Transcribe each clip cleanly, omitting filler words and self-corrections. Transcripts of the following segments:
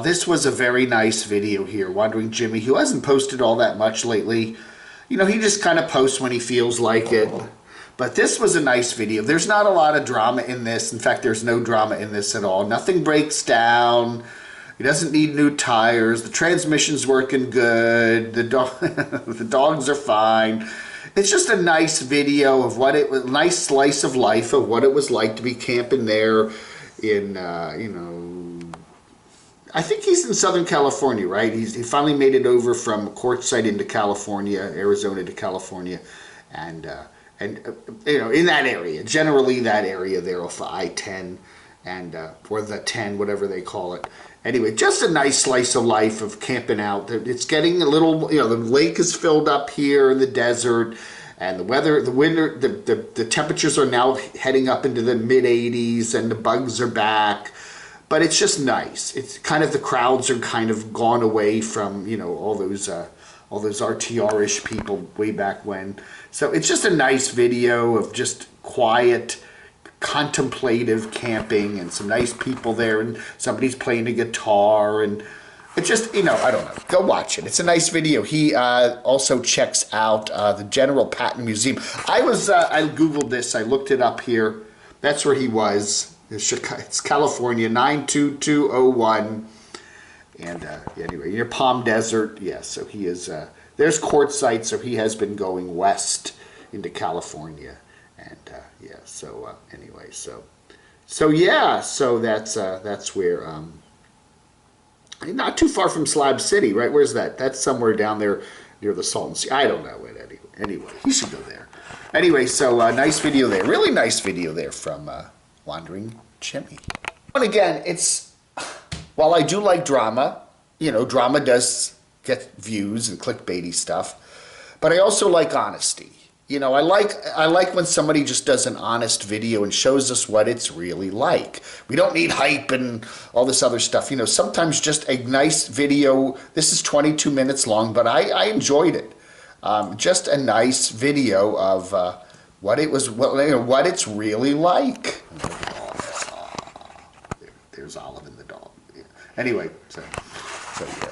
This was a very nice video here. Wandering Jimmy, who hasn't posted all that much lately. You know, he just kind of posts when he feels like it. But this was a nice video. There's not a lot of drama in this. In fact, there's no drama in this at all. Nothing breaks down. He doesn't need new tires. The transmission's working good. The dogs are fine. It's just a nice video of what it was, nice slice of life of what it was like to be camping there in, you know, I think he's in Southern California, right? He finally made it over from Quartzsite into California, Arizona to California, and you know, in that area, generally that area there off I-10 and or the 10, whatever they call it. Anyway, just a nice slice of life of camping out. It's getting a little, you know, the lake is filled up here in the desert, and the weather, the temperatures are now heading up into the mid-80s, and the bugs are back. But it's just nice. It's kind of, the crowds are kind of gone away from, you know, all those RTR-ish people way back when. So it's just a nice video of just quiet, contemplative camping, and some nice people there, and somebody's playing a guitar, and it's just, you know, I don't know. Go watch it. It's a nice video. He also checks out the General Patton Museum. I Googled this. I looked it up here. That's where he was. It's California, 92201. And anyway, near Palm Desert. Yeah, so he is, there's Quartzsite, so he has been going west into California. And yeah, so anyway, so yeah, so that's where, not too far from Slab City, right? Where's that? That's somewhere down there near the Salton Sea. I don't know it anyway. You should go there. Anyway, so nice video there. Really nice video there from Wandering Jimmy. And again, while I do like drama, you know, drama does get views and clickbaity stuff, but I also like honesty. You know, I like when somebody just does an honest video and shows us what it's really like. We don't need hype and all this other stuff. You know, sometimes just a nice video. This is 22 minutes long, but I enjoyed it. Just a nice video of what it's really like. There's Olive and the dog. Yeah. Anyway, so yeah.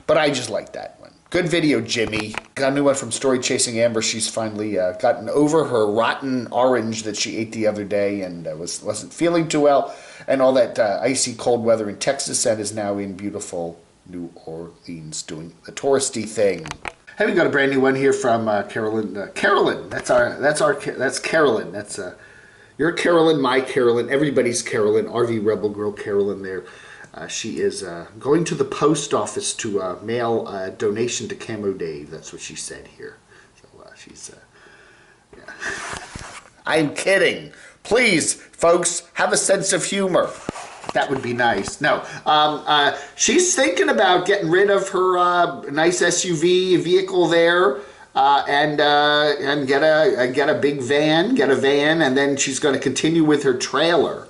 But I just like that one. Good video, Jimmy. Got a new one from Story Chasing Amber. She's finally gotten over her rotten orange that she ate the other day and wasn't feeling too well, and all that icy cold weather in Texas, and is now in beautiful New Orleans doing the touristy thing. Hey, we got a brand new one here from Carolyn. Carolyn, that's Carolyn. That's your Carolyn, my Carolyn, everybody's Carolyn. RV Rebel Girl Carolyn there. She is going to the post office to mail a donation to Camo Dave. That's what she said here. So she's, yeah. I'm kidding. Please, folks, have a sense of humor. That would be nice. No, she's thinking about getting rid of her nice SUV vehicle there, and get a big van, and then she's going to continue with her trailer.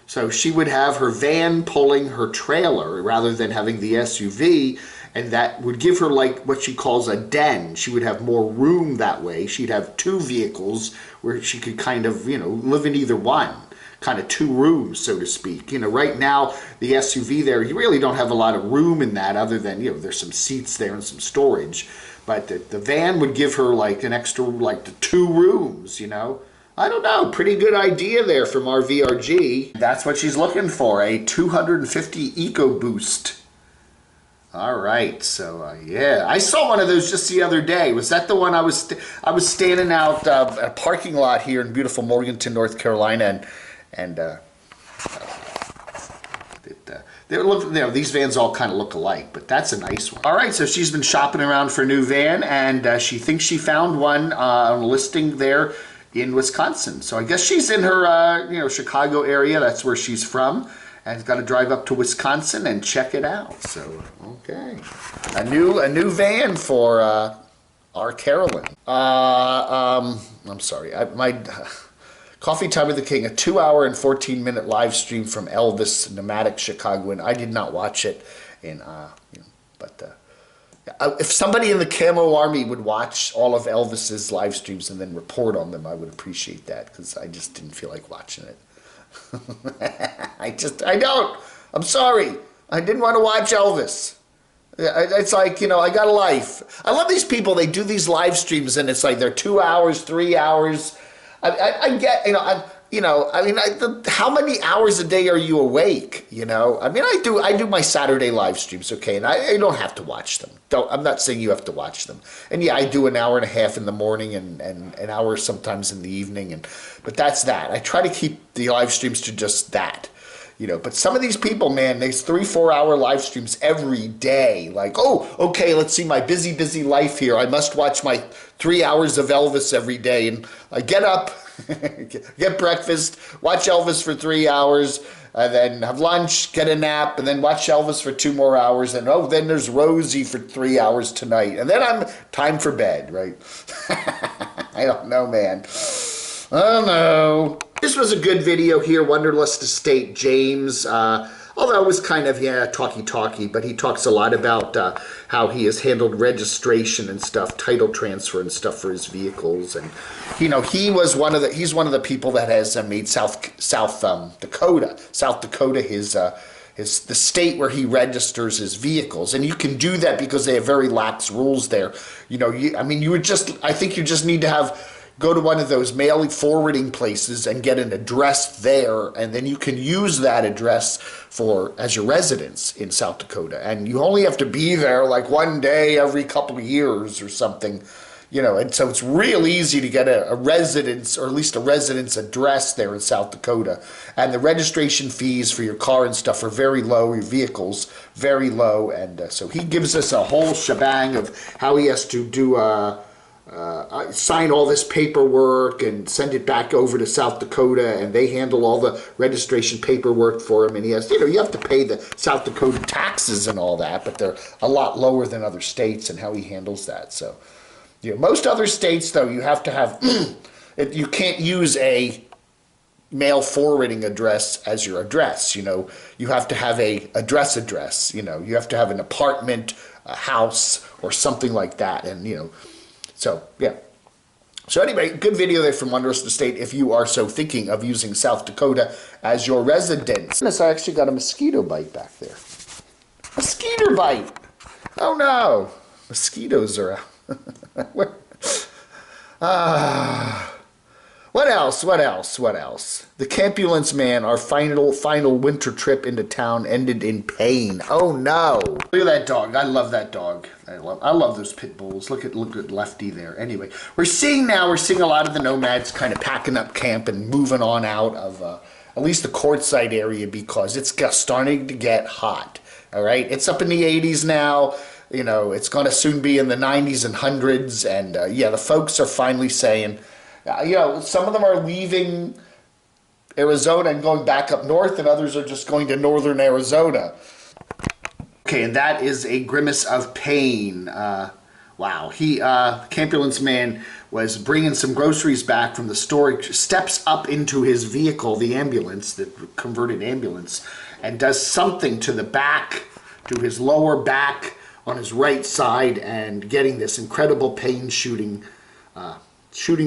So she would have her van pulling her trailer rather than having the SUV, and that would give her like what she calls a den. She would have more room that way. She'd have two vehicles where she could kind of, you know, live in either one. Kind of two rooms, so to speak. You know, right now, the SUV there, you really don't have a lot of room in that other than, you know, there's some seats there and some storage. But the van would give her like an extra, like the two rooms, you know. I don't know, pretty good idea there from our VRG. That's what she's looking for, a 250 EcoBoost. All right, so yeah, I saw one of those just the other day. Was that the one I was standing out at a parking lot here in beautiful Morganton, North Carolina, and they look, you know, these vans all kind of look alike, but that's a nice one. All right, so she's been shopping around for a new van, and she thinks she found one on a listing there in Wisconsin. So I guess she's in her, you know, Chicago area. That's where she's from, and has got to drive up to Wisconsin and check it out. So okay, a new van for our Carolyn. I'm sorry, my Coffee Time with the King, a 2-hour and 14-minute live stream from Elvis, nomadic Chicago, and I did not watch it. And you know, but if somebody in the Camo Army would watch all of Elvis's live streams and then report on them, I would appreciate that, because I just didn't feel like watching it. I don't. I'm sorry. I didn't want to watch Elvis. It's like, you know, I got a life. I love these people. They do these live streams, and it's like they're 2 hours, 3 hours. I get, how many hours a day are you awake? You know, I mean, I do my Saturday live streams, okay, and I don't have to watch them. I'm not saying you have to watch them. And yeah, I do an hour and a half in the morning and an hour sometimes in the evening, but that's that. I try to keep the live streams to just that. You know, but some of these people, man, there's 3-4 hour live streams every day. Like, oh, okay, let's see my busy life here. I must watch my 3 hours of Elvis every day. And I get up, get breakfast, watch Elvis for 3 hours, and then have lunch, get a nap, and then watch Elvis for 2 more hours. And oh, then there's Rosie for 3 hours tonight. And then I'm time for bed, right? I don't know, man. I don't know. This was a good video here, Wanderlust Estate James. Although it was kind of, talky, but he talks a lot about how he has handled registration and stuff, title transfer and stuff for his vehicles. And, you know, he's one of the people that has made South Dakota the state where he registers his vehicles. And you can do that because they have very lax rules there. You know, I think you just need to go to one of those mail forwarding places and get an address there, and then you can use that address as your residence in South Dakota. And you only have to be there like one day every couple of years or something, you know. And so it's real easy to get a residence, or at least a residence address there in South Dakota. And the registration fees for your car and stuff are very low, your vehicles very low. And so he gives us a whole shebang of how he has to do sign all this paperwork and send it back over to South Dakota, and they handle all the registration paperwork for him. And he has, you have to pay the South Dakota taxes and all that, but they're a lot lower than other states, and how he handles that. So, most other states, though, you have to have, you can't use a mail forwarding address as your address. You have to have a address, you have to have an apartment, a house, or something like that. And, so, yeah. So anyway, good video there from Wanderlust Estate if you are so thinking of using South Dakota as your residence. Goodness, I actually got a mosquito bite back there. Mosquito bite! Oh no! Mosquitoes are out. What else? The Campulence man, our final winter trip into town ended in pain. Oh no! Look at that dog. I love that dog. I love those pit bulls. Look at Lefty there. Anyway, we're seeing a lot of the Nomads kind of packing up camp and moving on out of at least the Quartzsite area, because it's starting to get hot. All right, it's up in the 80s now. It's going to soon be in the 90s and 100s, and the folks are finally saying, some of them are leaving Arizona and going back up north, and others are just going to northern Arizona. Okay, and that is a grimace of pain. Wow. Campulence man was bringing some groceries back from the store, steps up into his vehicle, the ambulance, the converted ambulance, and does something to the back, to his lower back on his right side, and getting this incredible pain shooting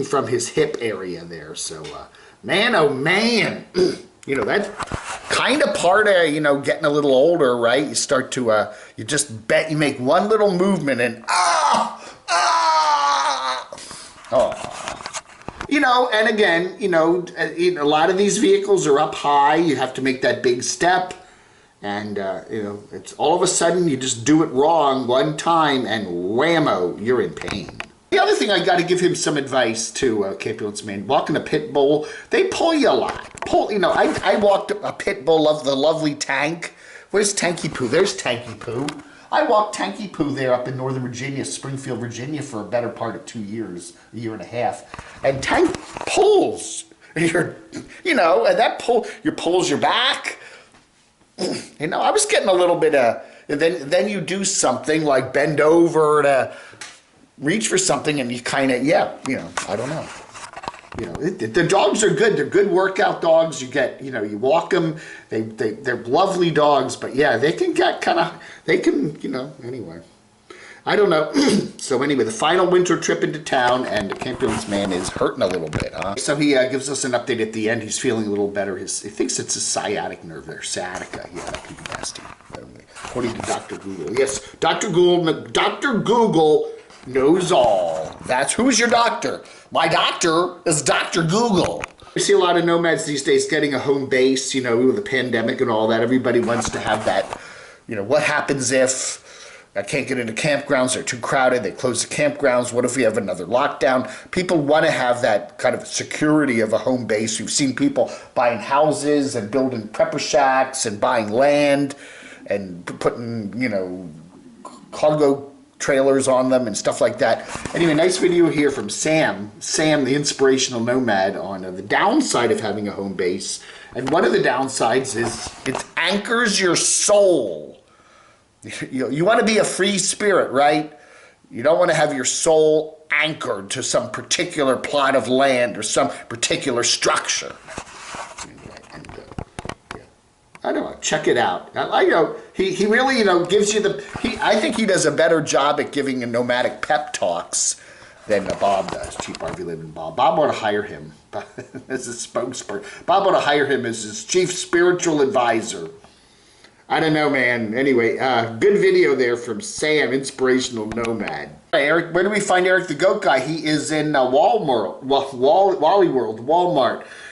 from his hip area there. So, man, oh man, that's kind of part of, getting a little older, right? You start to, you make one little movement and, and again, a lot of these vehicles are up high. You have to make that big step. And, it's all of a sudden you just do it wrong one time and whammo, you're in pain. The other thing, I got to give him some advice to Campulence man. Walking a pit bull, they pull you a lot. I walked a pit bull of the lovely Tank. Where's Tanky Poo? There's Tanky Poo. I walked Tanky Poo there up in Northern Virginia, Springfield, Virginia, for a better part of 2 years, a year and a half. And Tank pulls. And that pulls your back. I was getting a little bit of, then you do something like bend over to reach for something, and you kind of, I don't know. The dogs are good. They're good workout dogs. You get, you walk them. They're lovely dogs, but yeah, they can get anyway. I don't know. So anyway, the final winter trip into town, and the Campulence man is hurting a little bit, huh? So he gives us an update at the end. He's feeling a little better. He thinks it's a sciatic nerve there, sciatica. Yeah, that could be nasty. Anyway. according to Dr. Google. Yes, Dr. Google knows all. That's who's your doctor. My doctor is Dr. Google. We see a lot of nomads these days getting a home base, you know, with the pandemic and all that. Everybody wants to have that, you know, what happens if I can't get into campgrounds, they're too crowded, they close the campgrounds, what if we have another lockdown? People want to have that kind of security of a home base. We've seen people buying houses and building prepper shacks and buying land and putting, you know, cargo trailers on them and stuff like that. Anyway, nice video here from Sam, the inspirational nomad, on the downside of having a home base. And one of the downsides is it anchors your soul. You want to be a free spirit, right? You don't want to have your soul anchored to some particular plot of land or some particular structure. I don't know. Check it out. I know he really, you know, gives you the. I think he does a better job at giving a nomadic pep talks than Bob does. Chief RV Living Bob. Bob ought to hire him as a spokesperson. Bob ought to hire him as his chief spiritual advisor. I don't know, man. Anyway, good video there from Sam, inspirational nomad. Eric, where do we find Eric the Goat Guy? He is in Walmart.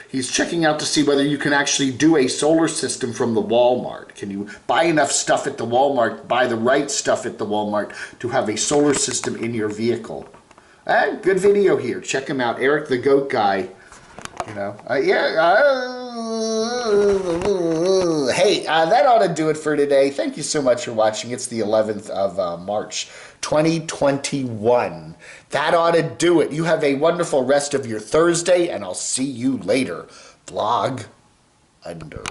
He's checking out to see whether you can actually do a solar system from the Walmart. Can you buy enough stuff at the Walmart, buy the right stuff at the Walmart to have a solar system in your vehicle? Good video here. Check him out, Eric the Goat Guy. You know, hey, that ought to do it for today. Thank you so much for watching. It's the 11th of March, 2021. That ought to do it. You have a wonderful rest of your Thursday, and I'll see you later. Vlog under.